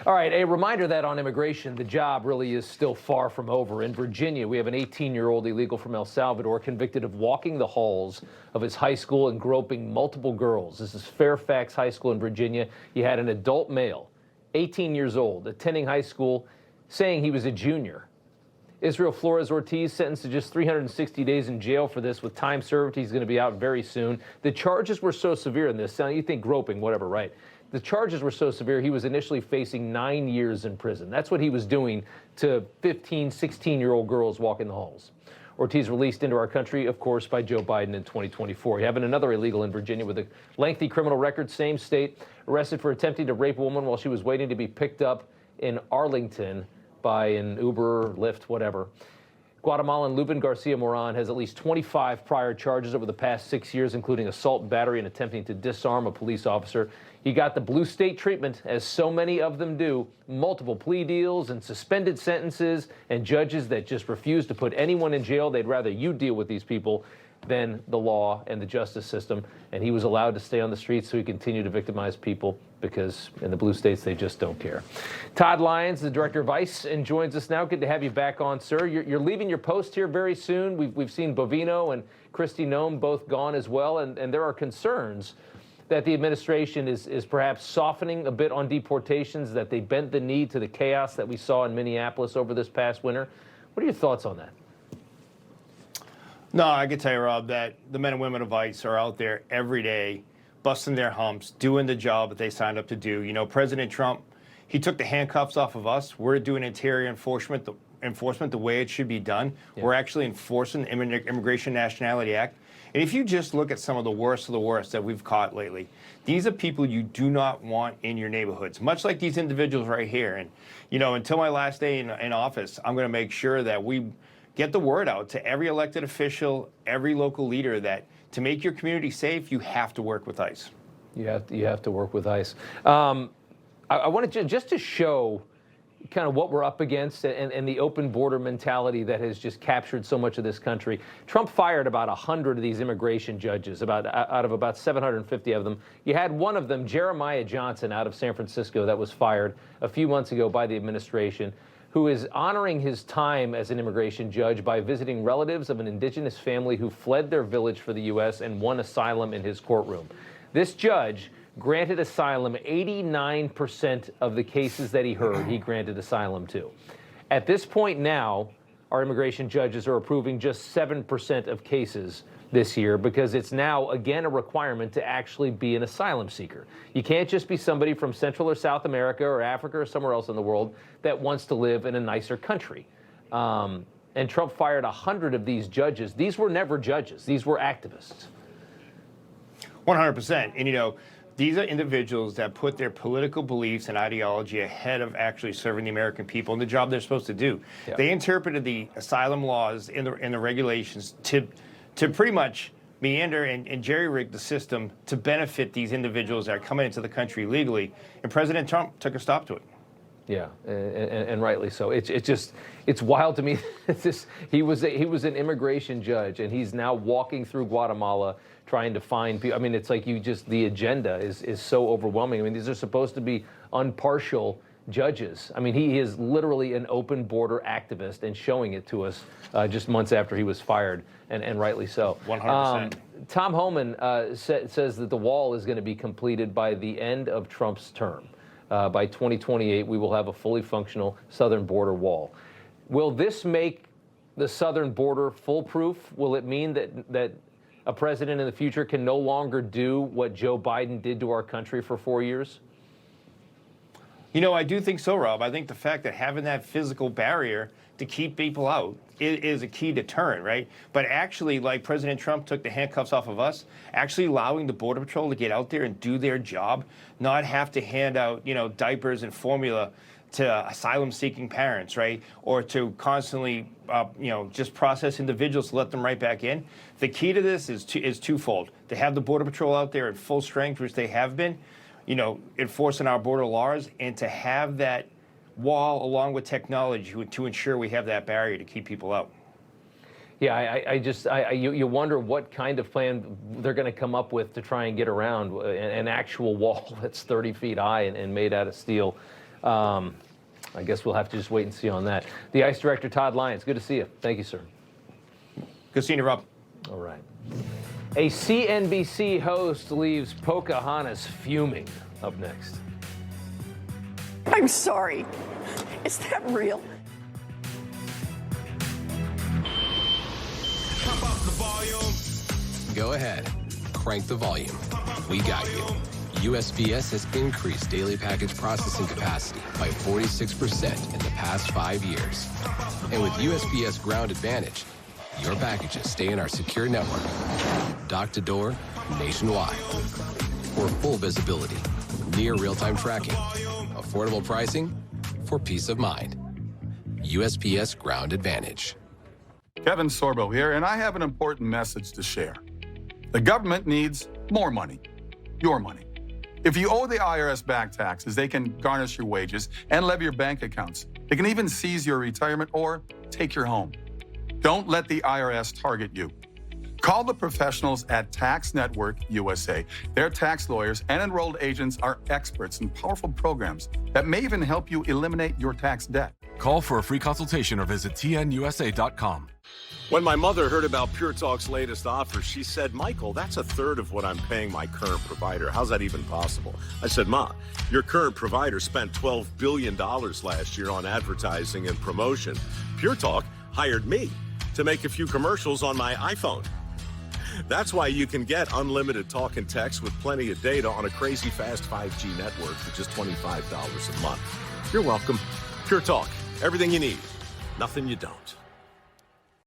All right, a reminder that on immigration, the job really is still far from over. In Virginia, we have an 18-year-old illegal from El Salvador convicted of walking the halls of his high school and groping multiple girls. This is Fairfax High School in Virginia. You had an adult male, 18 years old, attending high school, saying he was a junior. Israel Flores-Ortiz sentenced to just 360 days in jail for this with time served. He's going to be out very soon. The charges were so severe in this. Now, you think groping, whatever, right? The charges were so severe, he was initially facing 9 years in prison. That's what he was doing to 15, 16-year-old girls walking the halls. Ortiz released into our country, of course, by Joe Biden in 2024. You have another illegal in Virginia with a lengthy criminal record, same state, arrested for attempting to rape a woman while she was waiting to be picked up in Arlington by an Uber, Lyft, whatever. Guatemalan Lubin Garcia Moran has at least 25 prior charges over the past 6 years, including assault, battery, and attempting to disarm a police officer. He got the blue state treatment, as so many of them do, multiple plea deals and suspended sentences, and judges that just refuse to put anyone in jail. They'd rather you deal with these people than the law and the justice system. And he was allowed to stay on the streets, so he continued to victimize people because in the blue states, they just don't care. Todd Lyons, the director of ICE, and joins us now. Good to have you back on, sir. You're leaving your post here very soon. We've seen Bovino and Kristi Noem both gone as well, and there are concerns that the administration is perhaps softening a bit on deportations, that they bent the knee to the chaos that we saw in Minneapolis over this past winter. What are your thoughts on that? No, I can tell you, Rob, that the men and women of ICE are out there every day, busting their humps, doing the job that they signed up to do. You know, President Trump, he took the handcuffs off of us. We're doing interior enforcement the way it should be done. Yeah. We're actually enforcing the Immigration Nationality Act. And if you just look at some of the worst that we've caught lately, these are people you do not want in your neighborhoods, much like these individuals right here. And, you know, until my last day in office, I'm going to make sure that we get the word out to every elected official, every local leader, that to make your community safe, you have to work with ICE. You have to work with ICE. I wanted to just to show kind of what we're up against and the open border mentality that has just captured so much of this country. Trump fired about 100 of these immigration judges, out of about 750 of them. You had one of them, Jeremiah Johnson, out of San Francisco, that was fired a few months ago by the administration, who is honoring his time as an immigration judge by visiting relatives of an indigenous family who fled their village for the U.S. and won asylum in his courtroom. This judge granted asylum 89% of the cases that he heard, he granted asylum to. At this point now, our immigration judges are approving just 7% of cases this year because it's now, again, a requirement to actually be an asylum seeker. You can't just be somebody from Central or South America or Africa or somewhere else in the world that wants to live in a nicer country. And Trump fired 100 of these judges. These were never judges. These were activists. 100%. And, you know, these are individuals that put their political beliefs and ideology ahead of actually serving the American people and the job they're supposed to do. Yeah. They interpreted the asylum laws in the regulations to pretty much meander and jerry-rig the system to benefit these individuals that are coming into the country legally. And President Trump took a stop to it. Yeah, and rightly so. It's wild to me. He was an immigration judge, and he's now walking through Guatemala trying to find people. I mean, it's like the agenda is so overwhelming. I mean, these are supposed to be impartial judges. I mean, he is literally an open border activist and showing it to us just months after he was fired, and rightly so. 100%. Tom Homan says that the wall is going to be completed by the end of Trump's term. By 2028, we will have a fully functional southern border wall. Will this make the southern border foolproof? Will it mean that a president in the future can no longer do what Joe Biden did to our country for 4 years? You know, I do think so, Rob. I think the fact that having that physical barrier to keep people out is a key deterrent, right? But actually, like President Trump took the handcuffs off of us, actually allowing the Border Patrol to get out there and do their job, not have to hand out, you know, diapers and formula to asylum-seeking parents, right? Or to constantly, you know, just process individuals to let them right back in. The key to this is twofold. To have the Border Patrol out there at full strength, which they have been, you know, enforcing our border laws, and to have that wall along with technology to ensure we have that barrier to keep people out. Yeah, you wonder what kind of plan they're going to come up with to try and get around an actual wall that's 30 feet high and made out of steel. I guess we'll have to just wait and see on that. The ICE Director, Todd Lyons, good to see you. Thank you, sir. Good seeing you, Rob. All right. A CNBC host leaves Pocahontas fuming. Up next. I'm sorry. Is that real? Go ahead. Crank the volume. We got you. USPS has increased daily package processing capacity by 46% in the past 5 years. And with USPS Ground Advantage, your packages stay in our secure network, dock to door, nationwide. For full visibility, near real-time tracking, affordable pricing, for peace of mind. USPS Ground Advantage. Kevin Sorbo here, and I have an important message to share. The government needs more money, your money. If you owe the IRS back taxes, they can garnish your wages and levy your bank accounts. They can even seize your retirement or take your home. Don't let the IRS target you. Call the professionals at Tax Network USA. Their tax lawyers and enrolled agents are experts in powerful programs that may even help you eliminate your tax debt. Call for a free consultation or visit tnusa.com. When my mother heard about Pure Talk's latest offer, she said, "Michael, that's a third of what I'm paying my current provider. How's that even possible?" I said, "Ma, your current provider spent $12 billion last year on advertising and promotion. Pure Talk hired me to make a few commercials on my iPhone. That's why you can get unlimited talk and text with plenty of data on a crazy fast 5G network for just $25 a month. You're welcome. Pure Talk, everything you need, nothing you don't."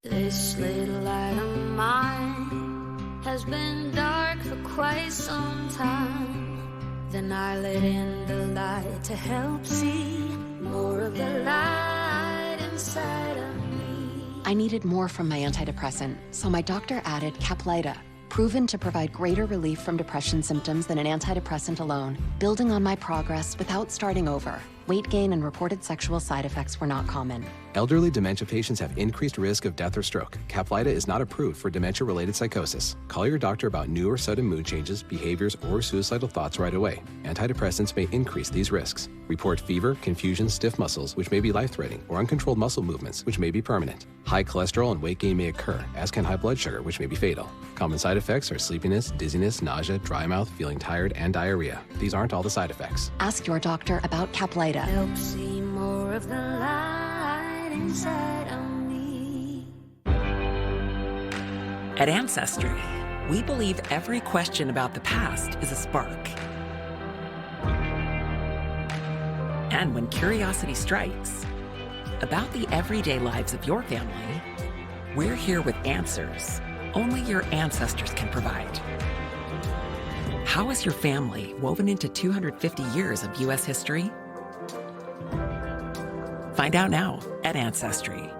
This little light of mine has been dark for quite some time. Then I let in the light to help see more of the light inside of me. I needed more from my antidepressant, so my doctor added Caplyta, proven to provide greater relief from depression symptoms than an antidepressant alone, building on my progress without starting over. Weight gain and reported sexual side effects were not common. Elderly dementia patients have increased risk of death or stroke. Caplyta is not approved for dementia-related psychosis. Call your doctor about new or sudden mood changes, behaviors, or suicidal thoughts right away. Antidepressants may increase these risks. Report fever, confusion, stiff muscles, which may be life-threatening, or uncontrolled muscle movements, which may be permanent. High cholesterol and weight gain may occur, as can high blood sugar, which may be fatal. Common side effects are sleepiness, dizziness, nausea, dry mouth, feeling tired, and diarrhea. These aren't all the side effects. Ask your doctor about Caplyta. Help see more of the light inside of me. At Ancestry, we believe every question about the past is a spark. And when curiosity strikes about the everyday lives of your family, we're here with answers only your ancestors can provide. How is your family woven into 250 years of U.S. history? Find out now at Ancestry.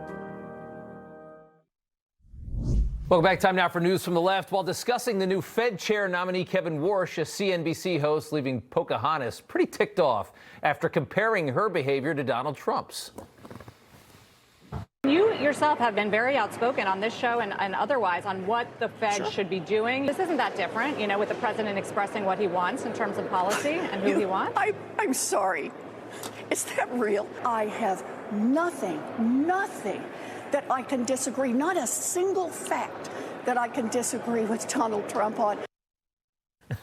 Welcome back. Time now for news from the left. While discussing the new Fed chair nominee Kevin Warsh, a CNBC host leaving Pocahontas pretty ticked off after comparing her behavior to Donald Trump's. You yourself have been very outspoken on this show and otherwise on what the Fed should be doing. This isn't that different, you know, with the president expressing what he wants in terms of policy and who he wants. I'm sorry. Is that real? I have nothing that I can disagree, not a single fact that I can disagree with Donald Trump on.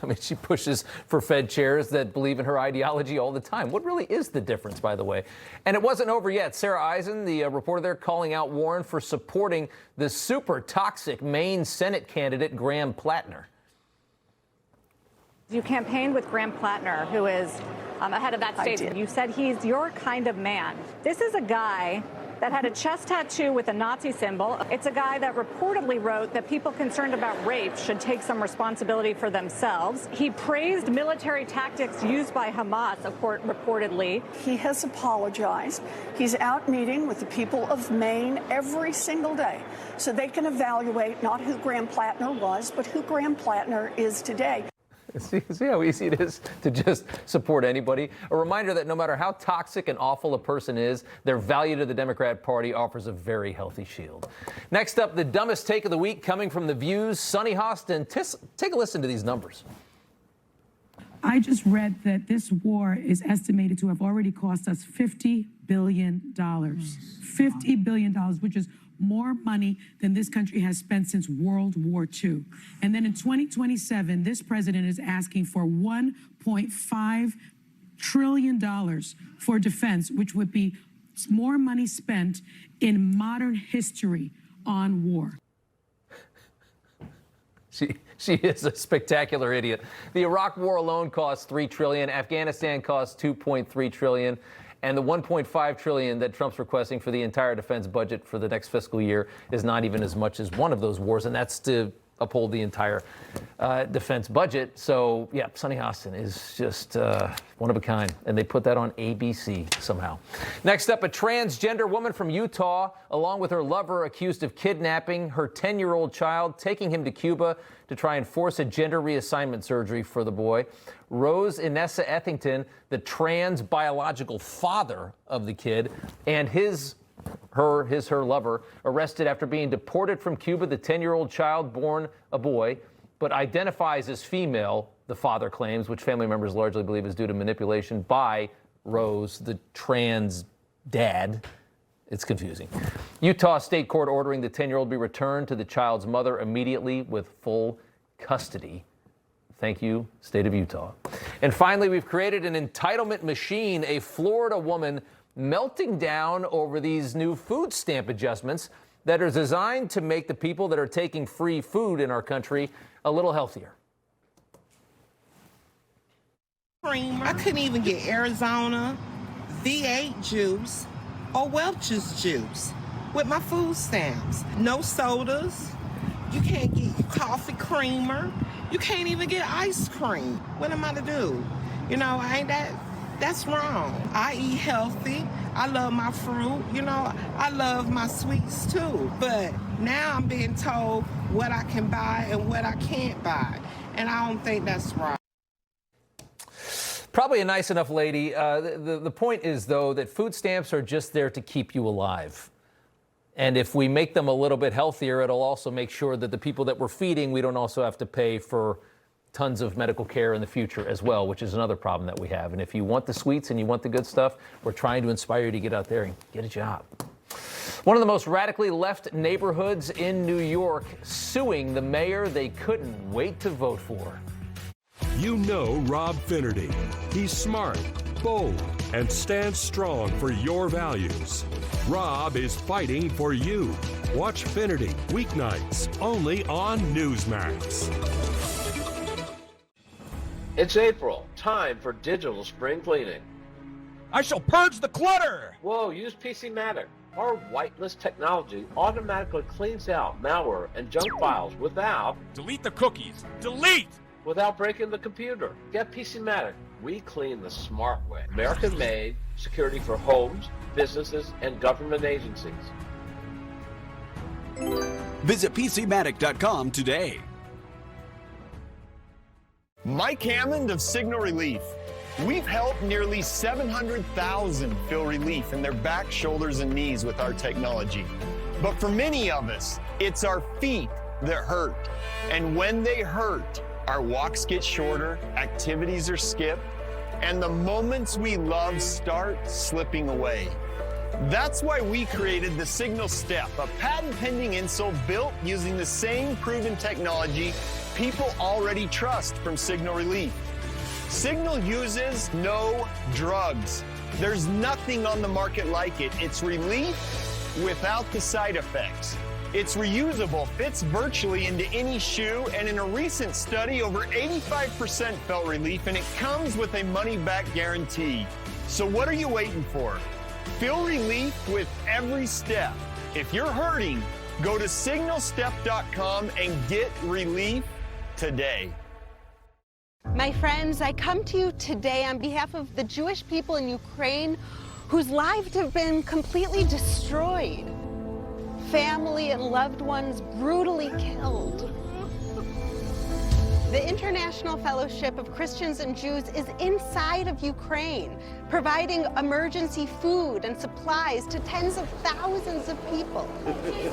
I mean, she pushes for Fed chairs that believe in her ideology all the time. What really is the difference, by the way? And it wasn't over yet. Sarah Eisen, the reporter there, calling out Warren for supporting the super toxic Maine Senate candidate, Graham Plattner. You campaigned with Graham Plattner, who is ahead of that state. You said he's your kind of man. This is a guy that had a chest tattoo with a Nazi symbol. It's a guy that reportedly wrote that people concerned about rape should take some responsibility for themselves. He praised military tactics used by Hamas, reportedly. He has apologized. He's out meeting with the people of Maine every single day so they can evaluate not who Graham Plattner was, but who Graham Plattner is today. See how easy it is to just support anybody? A reminder that no matter how toxic and awful a person is, their value to the Democrat Party offers a very healthy shield. Next up, the dumbest take of the week coming from The View's Sunny Hostin. Take a listen to these numbers. I just read that this war is estimated to have already cost us $50 billion. $50 billion, which is more money than this country has spent since World War II. And then in 2027, this president is asking for $1.5 trillion for defense, which would be more money spent in modern history on war. She is a spectacular idiot. The Iraq war alone cost $3 trillion. Afghanistan cost $2.3 trillion. And the $1.5 trillion that Trump's requesting for the entire defense budget for the next fiscal year is not even as much as one of those wars, and that's to uphold the entire defense budget. So, yeah, Sunny Hostin is just one of a kind, and they put that on ABC somehow. Next up, a transgender woman from Utah, along with her lover, accused of kidnapping her 10-year-old child, taking him to Cuba to try and force a gender reassignment surgery for the boy. Rose Inessa Ethington, the trans biological father of the kid, and her lover, arrested after being deported from Cuba. The 10-year-old child, born a boy, but identifies as female, the father claims, which family members largely believe is due to manipulation by Rose, the trans dad. It's confusing. Utah State Court ordering the 10-year-old be returned to the child's mother immediately with full custody. Thank you, state of Utah. And finally, we've created an entitlement machine, a Florida woman melting down over these new food stamp adjustments that are designed to make the people that are taking free food in our country a little healthier. I couldn't even get Arizona, V8 juice, or Welch's juice with my food stamps. No sodas. You can't get coffee creamer. You can't even get ice cream. What am I to do? You know, that's wrong. I eat healthy. I love my fruit. You know, I love my sweets too. But now I'm being told what I can buy and what I can't buy. And I don't think that's right. Probably a nice enough lady. The point is, though, that food stamps are just there to keep you alive. And if we make them a little bit healthier, it'll also make sure that the people that we're feeding, we don't also have to pay for tons of medical care in the future as well, which is another problem that we have. And if you want the sweets and you want the good stuff, we're trying to inspire you to get out there and get a job. One of the most radically left neighborhoods in New York suing the mayor they couldn't wait to vote for. You know Rob Finnerty. He's smart, bold, and stands strong for your values. Rob is fighting for you. Watch Finnerty weeknights only on Newsmax. It's April, time for digital spring cleaning. I shall purge the clutter! Whoa, use PCmatic. Our whitelist technology automatically cleans out malware and junk files without... Delete the cookies. Delete! Without breaking the computer. Get PCmatic. We clean the smart way. American-made security for homes, businesses, and government agencies. Visit PCmatic.com today. Mike Hammond of Signal Relief. We've helped nearly 700,000 feel relief in their back, shoulders, and knees with our technology. But for many of us, it's our feet that hurt. And when they hurt, our walks get shorter, activities are skipped, and the moments we love start slipping away. That's why we created the Signal Step, a patent-pending insole built using the same proven technology people already trust from Signal Relief. Signal uses no drugs. There's nothing on the market like it. It's relief without the side effects. It's reusable, fits virtually into any shoe, and in a recent study, over 85% felt relief, and it comes with a money-back guarantee. So what are you waiting for? Feel relief with every step. If you're hurting, go to signalstep.com and get relief today. My friends, I come to you today on behalf of the Jewish people in Ukraine whose lives have been completely destroyed. Family and loved ones brutally killed. The International Fellowship of Christians and Jews is inside of Ukraine, providing emergency food and supplies to tens of thousands of people.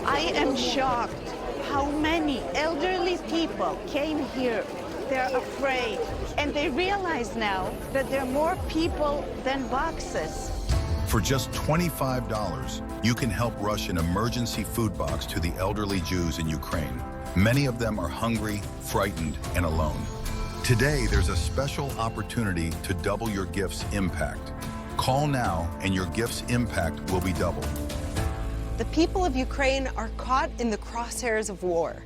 I am shocked how many elderly people came here. They're afraid, and they realize now that there are more people than boxes. For just $25, you can help rush an emergency food box to the elderly Jews in Ukraine. Many of them are hungry, frightened, and alone. Today, there's a special opportunity to double your gift's impact. Call now, and your gift's impact will be doubled. The people of Ukraine are caught in the crosshairs of war.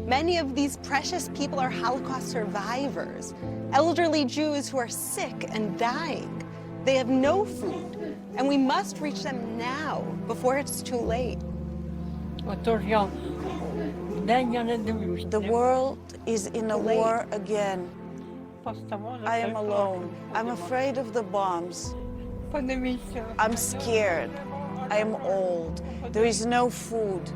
Many of these precious people are Holocaust survivors, elderly Jews who are sick and dying. They have no food, and we must reach them now before it's too late. The world is in a war again. I am alone. I'm afraid of the bombs. I'm scared. I am old. There is no food.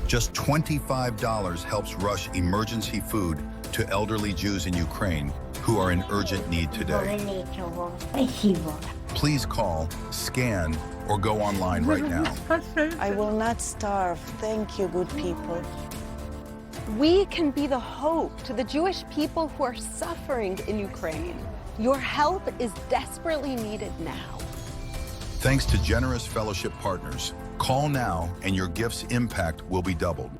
Just $25 helps rush emergency food to elderly Jews in Ukraine who are in urgent need today. Please call, scan, or go online right now. I will not starve. Thank you, good people. We can be the hope to the Jewish people who are suffering in Ukraine. Your help is desperately needed now. Thanks to generous fellowship partners. Call now and your gift's impact will be doubled.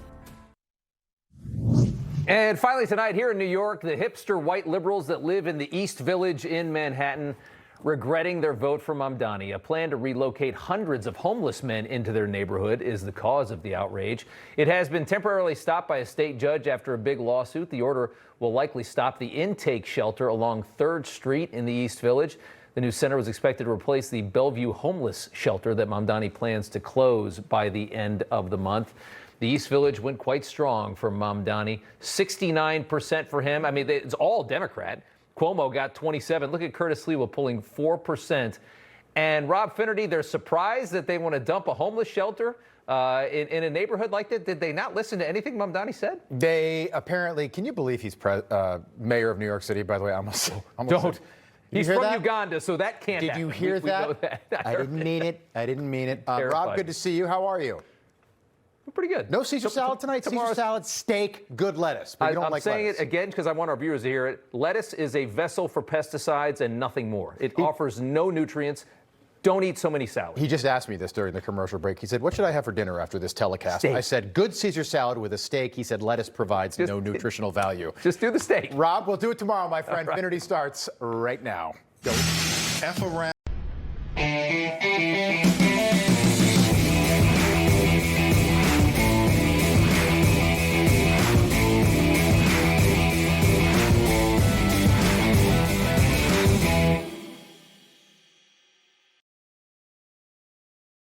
And finally tonight here in New York, the hipster white liberals that live in the East Village in Manhattan regretting their vote for Mamdani. A plan to relocate hundreds of homeless men into their neighborhood is the cause of the outrage. It has been temporarily stopped by a state judge after a big lawsuit. The order will likely stop the intake shelter along 3rd Street in the East Village. The new center was expected to replace the Bellevue homeless shelter that Mamdani plans to close by the end of the month. The East Village went quite strong for Mamdani, 69% for him. I mean, it's all Democrat. Cuomo got 27. Look at Curtis Sliwa pulling 4%. And Rob Finnerty, they're surprised that they want to dump a homeless shelter in a neighborhood like that. Did they not listen to anything Mamdani said? They apparently, can you believe he's mayor of New York City, by the way? Don't. He's from Uganda, so that can't Did happen. you hear that? We know that. I didn't mean it. I didn't mean it. Rob, good to see you. How are you? Pretty good. No Caesar salad tonight? Caesar salad, steak, good lettuce. But you don't I'm like saying lettuce. it again because I want our viewers to hear it. Lettuce is a vessel for pesticides and nothing more. It offers no nutrients. Don't eat so many salads. He just asked me this during the commercial break. He said, what should I have for dinner after this telecast? Steak. I said, good Caesar salad with a steak. He said, lettuce provides no nutritional value. Just do the steak. Rob, we'll do it tomorrow, my friend. Right. Finnerty starts right now. Go. F around.